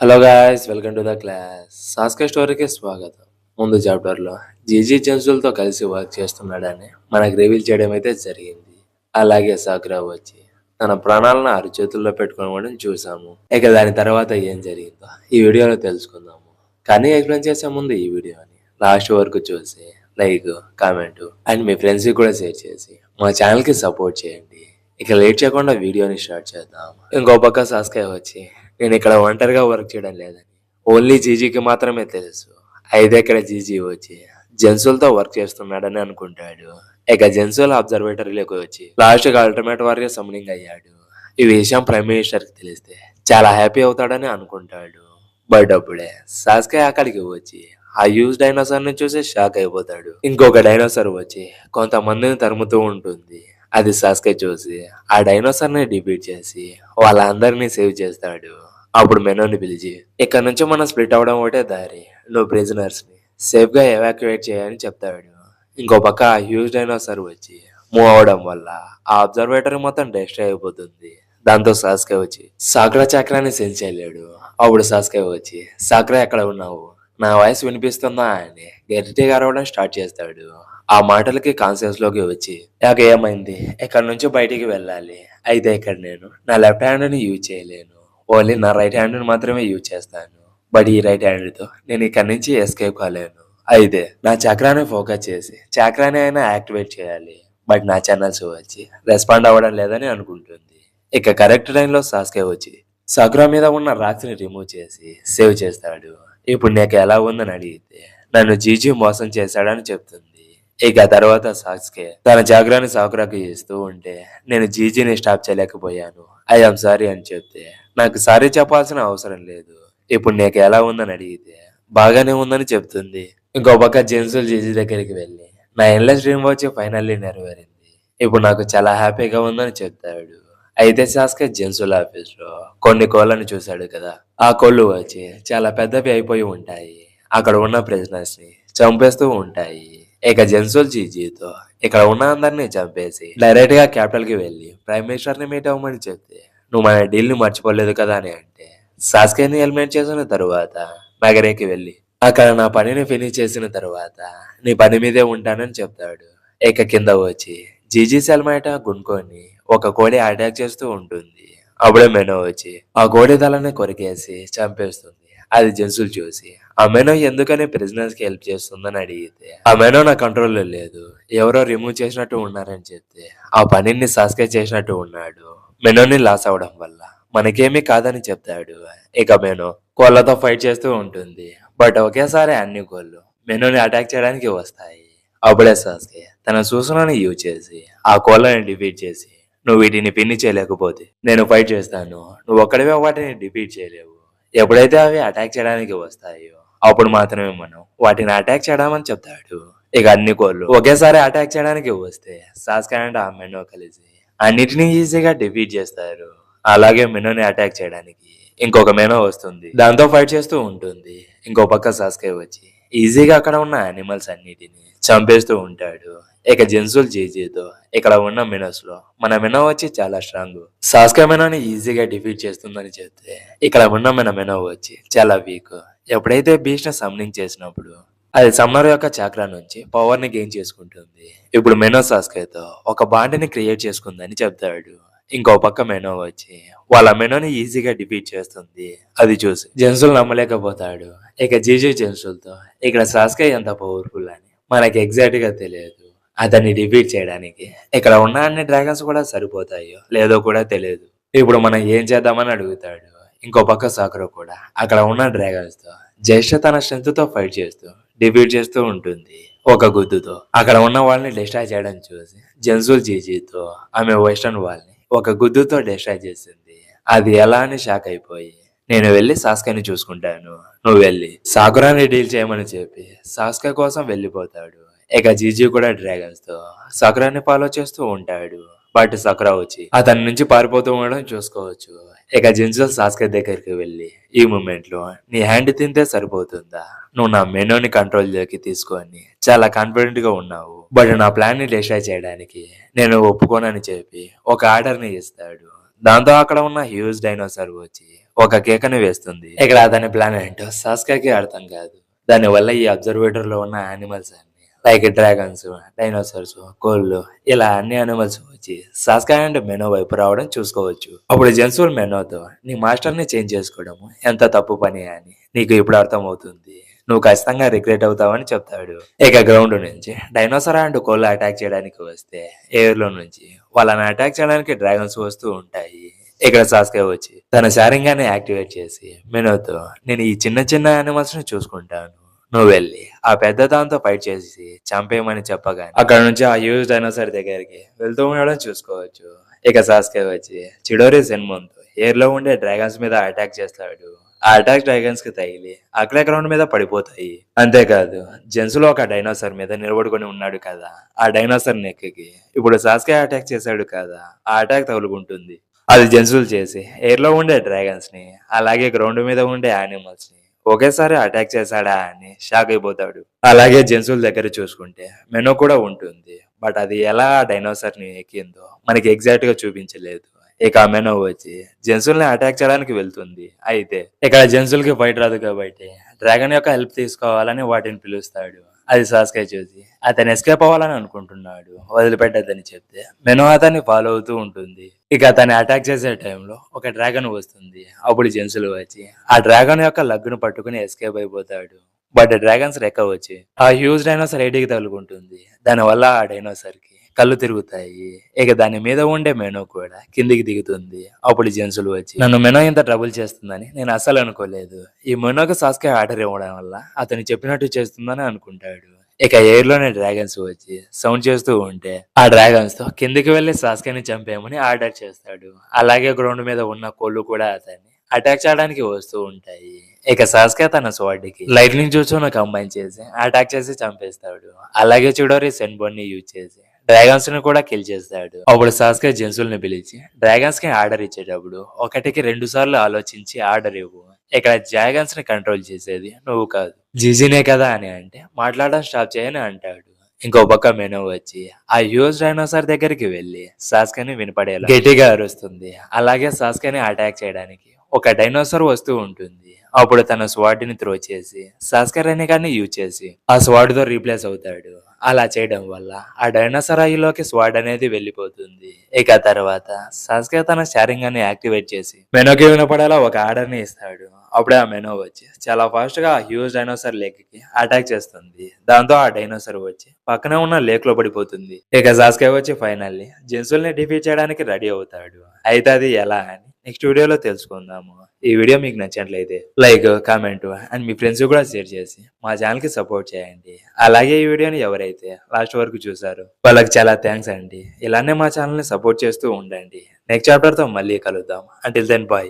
Hello guys, welcome to the class. Sasuke స్టోరీకి స్వాగతం. ముందు చాప్టర్లో జీజీ జెన్సులతో కలిసి వర్క్ చేస్తున్నాడని మనకు రివీల్ చేయడం అయితే జరిగింది. అలాగే సాకురా వచ్చి తన ప్రాణాలను అరచేతుల్లో పెట్టుకోవడం చూసాము. ఇక దాని తర్వాత ఏం జరిగిందో ఈ వీడియోలో తెలుసుకుందాము. కానీ ఎక్స్ప్లెయిన్ చేసే ముందు ఈ వీడియోని లాస్ట్ వరకు చూసి లైక్, కామెంట్ అండ్ మీ ఫ్రెండ్స్కి కూడా షేర్ చేసి మా ఛానల్కి సపోర్ట్ చేయండి. ఇక లేట్ చేయకుండా వీడియోని స్టార్ట్ చేద్దాం. ఇంకో పక్క సాస్కే వచ్చి నేను ఇక్కడ ఒంటరిగా వర్క్ చేయడం లేదని ఓన్లీ జీజీకి మాత్రమే తెలుసు. అయితే ఇక్కడ జీజీ వచ్చి జెన్సులతో వర్క్ చేస్తున్నాడని అనుకుంటాడు. ఇక జెన్సుల్ అబ్జర్వేటరీలోకి వచ్చి లాస్ట్ గా అల్టిమేట్ వారియర్ సమ్మింగ్ అయ్యాడు. ఈ విషయం ప్రైమ్ మినిస్టర్ కి తెలిస్తే చాలా హ్యాపీ అవుతాడని అనుకుంటాడు. బట్ అప్పుడే సాస్కే అక్కడికి వచ్చి ఆ యూజ్ డైనోసార్ ని చూసి షాక్ అయిపోతాడు. ఇంకొక డైనోసార్ వచ్చి కొంతమందిని తరుముతూ ఉంటుంది. అది సాస్కే చూసి ఆ డైనోసార్ ని డిఫీట్ చేసి వాళ్ళందరినీ సేవ్ చేస్తాడు. అప్పుడు మెనోని పిలిచి ఇక్కడ నుంచి మనం స్ప్లిట్ అవడం ఒకటే దారి, నువ్వు ప్రిజనర్స్ ని సేఫ్ గా ఎవాక్యుయేట్ చేయని చెప్తాడు. ఇంకో పక్క ఆ హ్యూజ్ డైనోసార్ వచ్చి మూవ్ అవడం వల్ల ఆ అబ్జర్వేటర్ మొత్తం డెస్ట్రాయ్ అయిపోతుంది. దాంతో సాస్కే వచ్చి సాకురా చక్రాన్ని సెన్స్ చేయలేడు. అప్పుడు సాస్కే వచ్చి సాకురా ఎక్కడ ఉన్నావు, నా వాయిస్ వినిపిస్తుందా అని గట్టిగా అరవడం స్టార్ట్ చేస్తాడు. ఆ మాటలకి కాన్షియస్ లోకి వచ్చి నాకు ఏమైంది, ఇక్కడ నుంచి బయటికి వెళ్ళాలి. అయితే ఇక్కడ నేను నా లెఫ్ట్ హ్యాండ్ ని యూజ్ చేయలేను, ఓన్లీ నా రైట్ హ్యాండ్ మాత్రమే యూజ్ చేస్తాను. బట్ ఈ రైట్ హ్యాండ్ తో నేను ఇక్కడ నుంచి ఎస్కేప్ కాలేను. అయితే నా చక్రాన్ని ఫోకస్ చేసి చక్రాన్ని అయినా యాక్టివేట్ చేయాలి. బట్ నా ఛానల్స్ వచ్చి రెస్పాండ్ అవ్వడం లేదని అనుకుంటుంది. ఇక కరెక్ట్ టైంలో సాస్కే వచ్చి సగ్రా మీద ఉన్న రాక్స్ ని రిమూవ్ చేసి సేవ్ చేస్తాడు. ఇప్పుడు నీకు ఎలా ఉందని అడిగితే నన్ను జీజీ మోసం చేశాడని చెప్తుంది. ఇక తర్వాత సాస్కే తన జాగ్రాన్ని సాకురాకి ఇస్తూ ఉంటే నేను జీజీని స్టాప్ చేయలేకపోయాను, ఐఎమ్ సారీ అని చెప్తే నాకు సారీ చెప్పాల్సిన అవసరం లేదు, ఇప్పుడు నీకు ఎలా ఉందని అడిగితే బాగానే ఉందని చెప్తుంది. ఇంకో పక్క జెన్సుల్ జీజీ దగ్గరికి వెళ్ళి నా ఎన్లెస్ డ్రీమ్ వచ్చి ఫైనల్లీ నెరవేరింది, ఇప్పుడు నాకు చాలా హ్యాపీగా ఉందని చెప్తాడు. అయితే సాస్కే జెన్సుల్ ఆఫీస్ లో కొన్ని కోళ్ళని చూశాడు కదా, ఆ కోళ్ళు వచ్చి చాలా పెద్దవి అయిపోయి ఉంటాయి. అక్కడ ఉన్న ప్రిజనర్స్ ని చంపేస్తూ ఉంటాయి. ఇక జెన్సుల్ జీజీతో ఇక్కడ ఉన్న అందరినీ చంపేసి డైరెక్ట్ గా క్యాపిటల్ కి వెళ్ళి ప్రైమ్ మినిస్టర్ ని మీట్ అవ్వమని చెప్తే నువ్వు మన డీల్ ని మర్చిపోలేదు కదా అని అంటే సాస్కేని ఎలిమినేట్ చేసిన తరువాత నగరేకి వెళ్ళి అక్కడ నా పనిని ఫినిష్ చేసిన తరువాత నీ పని మీదే ఉంటానని చెప్తాడు. ఇక కింద వచ్చి జీజీ సెల్మైట గుండ్కొని ఒక కోడి అటాక్ చేస్తూ ఉంటుంది. అప్పుడే మెనో వచ్చి ఆ కోడి తలని కొరికేసి చంపేస్తుంది. అది జెన్సుల్ చూసి ఆ మెనో ఎందుకని ప్రిజనర్స్ కి హెల్ప్ చేస్తుందని అడిగితే ఆ మెనో నా కంట్రోల్లో లేదు, ఎవరో రిమూవ్ చేసినట్టు ఉన్నారని చెప్తే ఆ పనిని సాస్కే చేసినట్టు ఉన్నాడు, మెనోని లాస్ అవడం వల్ల మనకేమీ కాదని చెప్తాడు. ఇక మెనో కోళ్లతో ఫైట్ చేస్తూ ఉంటుంది. బట్ ఒకేసారి అన్ని కోళ్ళు మెనోని అటాక్ చేయడానికి వస్తాయి. అప్పుడే సాస్కే తన సూచనని యూజ్ చేసి ఆ కోళ్ళని డిఫీట్ చేసి నువ్వు వీటిని పిన్ని చేయలేకపోతే నేను ఫైట్ చేస్తాను, నువ్వు ఒక్కడివే వాటిని డిఫీట్ చేయలేవు, ఎప్పుడైతే అవి అటాక్ చేయడానికి వస్తాయో అప్పుడు మాత్రమే మనం వాటిని అటాక్ చేయడామని చెప్తాడు. ఇక అన్ని కోళ్ళు ఒకేసారి అటాక్ చేయడానికి వస్తే సాస్కే అండ్ ఆ మెనో కలిసి అన్నిటినీ ఈజీగా డిఫీట్ చేస్తారు. అలాగే మెనోని అటాక్ చేయడానికి ఇంకొక మెనో వస్తుంది, దాంతో ఫైట్ చేస్తూ ఉంటుంది. ఇంకో పక్క సాస్కే వచ్చి ఈజీగా అక్కడ ఉన్న యానిమల్స్ అన్నిటిని చంపేస్తూ ఉంటాడు. ఇక జెన్సుల్ జీజీతో ఇక్కడ ఉన్న మెనోస్ లో మన మెనో వచ్చి చాలా స్ట్రాంగ్, సాస్కే మెనోని ఈజీగా డిఫీట్ చేస్తుందని చెప్తే ఇక్కడ ఉన్న మన మెనో వచ్చి చాలా వీక్. ఎప్పుడైతే బీస్ట్ ని సమ్నింగ్ చేసినప్పుడు అది సమ్మర్ యొక్క చక్రా నుంచి పవర్ ని గెయిన్ చేసుకుంటుంది. ఇప్పుడు మెనో సాస్కేతో ఒక బాండ్ ని క్రియేట్ చేసుకుందని చెప్తాడు. ఇంకో పక్క మెనో వచ్చి వాళ్ళ మెనోని ఈజీగా డిఫీట్ చేస్తుంది. అది చూసి జెన్సుల్ నమ్మలేకపోతాడు. ఇక జీజీ జెన్సుల్తో ఇక్కడ సాస్కే ఎంత పవర్ఫుల్ అని మనకి ఎగ్జాక్ట్ గా తెలియదు, అతన్ని డిఫీట్ చేయడానికి ఇక్కడ ఉన్న అన్ని డ్రాగన్స్ కూడా సరిపోతాయో లేదో కూడా తెలియదు. ఇప్పుడు మనం ఏం చేద్దామని అడుగుతాడు. ఇంకో పక్క సాకురా కూడా అక్కడ ఉన్న డ్రాగన్స్ తో జస్ట్ తన స్ట్రెంత్ తో ఫైట్ చేస్తూ డిఫీట్ చేస్తూ ఉంటుంది. ఒక గుద్దుతో అక్కడ ఉన్న వాళ్ళని డిస్ట్రాయ్ చేయడం చూసి జెన్సుల్ జీజీతో ఆమె వెస్టర్న్ వాళ్ళని ఒక గుద్దుతో డిస్ట్రాయ్ చేసింది. అది ఎలా అని షాక్ అయిపోయి నేను వెళ్ళి సాస్కేని చూసుకుంటాను, నువ్వు వెళ్ళి సాకురాని డీల్ చేయమని చెప్పి సాస్కే కోసం వెళ్ళిపోతాడు. ఇక జీజీ కూడా డ్రాగన్స్ తో సకురాని ఫాలో చేస్తూ ఉంటాడు. బట్ సకురా వచ్చి అతని నుంచి పారిపోతూ ఉండడం చూసుకోవచ్చు. ఇక జెన్సుల్ సాస్కే దగ్గరికి వెళ్ళి ఈ మూమెంట్ లో నీ హ్యాండ్ తింటే సరిపోతుందా, నువ్వు నా మెనోని కంట్రోల్ లోకి తీసుకొని చాలా కాన్ఫిడెంట్ గా ఉన్నావు, బట్ నా ప్లాన్ ని డిస్ట్రాయ్ చేయడానికి నేను ఒప్పుకోనని చెప్పి ఒక ఆర్డర్ ని ఇస్తాడు. దాంతో అక్కడ ఉన్న హ్యూజ్ డైనోసార్ వచ్చి ఒక కేకని వేస్తుంది. ఇక్కడ అతని ప్లాన్ ఏంటో సాస్కాకి అర్థం కాదు. దానివల్ల ఈ అబ్జర్వేటర్ లో ఉన్న యానిమల్స్ అన్ని లైక్ డ్రాగన్స్, డైనోసార్స్, కోళ్ళు ఇలా అన్ని యానిమల్స్ వచ్చి సాస్కా అండ్ మెనో వైపు రావడం చూసుకోవచ్చు. అప్పుడు జెన్సుల్ మెనోతో నీ మాస్టర్ ని చేంజ్ చేసుకోవడం ఎంత తప్పు పని అని నీకు ఇప్పుడు అర్థం అవుతుంది. నువ్వు ఖచ్చితంగా రిగ్రెట్ అవుతావని చెప్తాడు. ఇక గ్రౌండ్ నుంచి డైనోసార్ అండ్ కోళ్ళు అటాక్ చేయడానికి వస్తే ఎయిర్ లో నుంచి వాళ్ళని అటాక్ చేయడానికి డ్రాగన్స్ వస్తూ ఉంటాయి. ఇక్కడ సాస్కే వచ్చి తన శారింగాన్ని యాక్టివేట్ చేసి మెనోతో నేను ఈ చిన్న చిన్న యానిమల్స్ ని చూసుకుంటాను, నువ్వు వెళ్ళి ఆ పెద్ద దాంతో ఫైట్ చేసి చంపేయమని చెప్పగానే అక్కడ నుంచి ఆ హ్యూజ్ డైనోసార్ దగ్గరికి వెళ్తూ ఉండడం చూసుకోవచ్చు. ఇక సాస్కే వచ్చి చిడోరి సెన్మోన్తో ఎయిర్ లో ఉండే డ్రాగన్స్ మీద అటాక్ చేస్తాడు. ఆ అటాక్ డ్రాగన్స్ కి తగిలి అక్కడే గ్రౌండ్ మీద పడిపోతాయి. అంతేకాదు జెన్సులో ఒక డైనోసార్ మీద నిలబడుకొని ఉన్నాడు కదా, ఆ డైనోసార్ నెక్కి ఇప్పుడు సాస్కే అటాక్ చేశాడు కదా, ఆ అటాక్ తగులుకుంటుంది. అది జెన్సుల్ చేసి ఎయిర్ లో ఉండే డ్రాగన్స్ ని అలాగే గ్రౌండ్ మీద ఉండే యానిమల్స్ ని ఒకేసారి అటాక్ చేశాడా అని షాక్ అయిపోతాడు. అలాగే జెన్సుల్ దగ్గర చూసుకుంటే మెనో కూడా ఉంటుంది. బట్ అది ఎలా ఆ డైనోసార్ ని ఎక్కిందో మనకి ఎగ్జాక్ట్ గా చూపించలేదు. ఇక ఆ మెనో వచ్చి జెన్సుల్ ని అటాక్ చేయడానికి వెళ్తుంది. అయితే ఇక్కడ జెన్సుల్ కి ఫైట్ రాదు కాబట్టి డ్రాగన్ యొక్క హెల్ప్ తీసుకోవాలని వాటిని పిలుస్తాడు. అది సాస్కే చూసి అతను ఎస్కేప్ అవ్వాలని అనుకుంటున్నాడు, వదిలిపెట్టద్దని చెప్తే మెనో అతన్ని ఫాలో అవుతూ ఉంటుంది. ఇక అతన్ని అటాక్ చేసే టైంలో ఒక డ్రాగన్ వస్తుంది. అప్పుడు జెన్సుల్ వచ్చి ఆ డ్రాగన్ యొక్క లగ్గును పట్టుకుని ఎస్కేప్ అయిపోతాడు. బట్ డ్రాగన్స్ రెక్క వచ్చి ఆ హ్యూజ్ డైనోసార్ ఐడికి తగులుకుంటుంది. దానివల్ల ఆ డైనోసార్ కి కళ్ళు తిరుగుతాయి. ఇక దాని మీద ఉండే మెనో కూడా కిందికి దిగుతుంది. అప్పుడు జెన్సుల్ వచ్చి నన్ను మెనో ఇంత ట్రబుల్ చేస్తుందని నేను అస్సలు అనుకోలేదు. ఈ మెనోకి సాస్కే ఆర్డర్ ఇవ్వడం వల్ల అతను చెప్పినట్టు చేస్తుందని అనుకుంటాడు. ఇక ఎయిర్ లోనే డ్రాగన్స్ వచ్చి సౌండ్ చేస్తూ ఉంటే ఆ డ్రాగన్స్ తో కిందికి వెళ్లి సాస్కేని చంపేయమని ఆర్డర్ చేస్తాడు. అలాగే గ్రౌండ్ మీద ఉన్న కోళ్ళు కూడా అతన్ని అటాక్ చేయడానికి వస్తూ ఉంటాయి. ఇక సాస్కే తన స్వాడ్కి లైట్నింగ్ జ్యూస్ కంబైన్ చేసి అటాక్ చేసి చంపేస్తాడు. అలాగే చిడోరి సెన్బోన్ ని యూజ్ చేసి డ్రాగన్స్ ని కూడా కిల్ చేస్తాడు. అప్పుడు సాస్కే జెన్సుల్ ని పిలిచి డ్రాగన్స్ కి ఆర్డర్ ఇచ్చేటప్పుడు ఒకటికి 2 సార్లు ఆలోచించి ఆర్డర్ ఇవ్వు. ఇక్కడ డ్రాగన్స్ ని కంట్రోల్ చేసేది నువ్వు కాదు, జీజీనే కదా అని అంటే మాట్లాడడం స్టాప్ చేయని అంటాడు. ఇంకో పక్క మెనో వచ్చి ఆ హ్యూజ్ డైనోసార్ దగ్గరికి వెళ్లి సాస్కేని వినపడేలా గట్టిగా అరుస్తుంది. అలాగే సాస్కేని అటాక్ చేయడానికి ఒక డైనోసార్ వస్తూ ఉంటుంది. అప్పుడు తన స్వాడ్ ని త్రో చేసి సాస్కే రెనికాన్ని యూజ్ చేసి ఆ స్వాడ్ తో రీప్లేస్ అవుతాడు. అలా చేయడం వల్ల ఆ డైనోసార్ ఐలోకి స్వాడ్ అనేది వెళ్ళిపోతుంది. ఇక తర్వాత సాస్కే తన శారింగాన్ని యాక్టివేట్ చేసి మెనోకి వినపడేలా ఒక ఆర్డర్ ని ఇస్తాడు. అప్పుడే ఆ మెనో వచ్చి చాలా ఫాస్ట్ గా ఆ హ్యూజ్ డైనోసార్ లేక్ కి అటాక్ చేస్తుంది. దాంతో ఆ డైనోసార్ వచ్చి పక్కనే ఉన్న లేక్ లో పడిపోతుంది. ఇక సాస్కే వచ్చి ఫైనల్లీ జెన్సుల్ ని డిఫీట్ చేయడానికి రెడీ అవుతాడు. అయితే అది ఎలా అని నెక్స్ట్ వీడియోలో తెలుసుకుందాము. ఈ వీడియో మీకు నచ్చినట్లయితే like, comment and me friends కూడా షేర్ చేసి మా ఛానల్ కి సపోర్ట్ చేయండి. అలాగే ఈ వీడియోని ఎవరైతే లాస్ట్ వరకు చూసారో వాళ్ళకి చాలా థ్యాంక్స్ అండి. ఇలానే మా ఛానల్ ని సపోర్ట్ చేస్తూ ఉండండి. నెక్స్ట్ చాప్టర్ తో మళ్ళీ కలుద్దాం. Until then bye.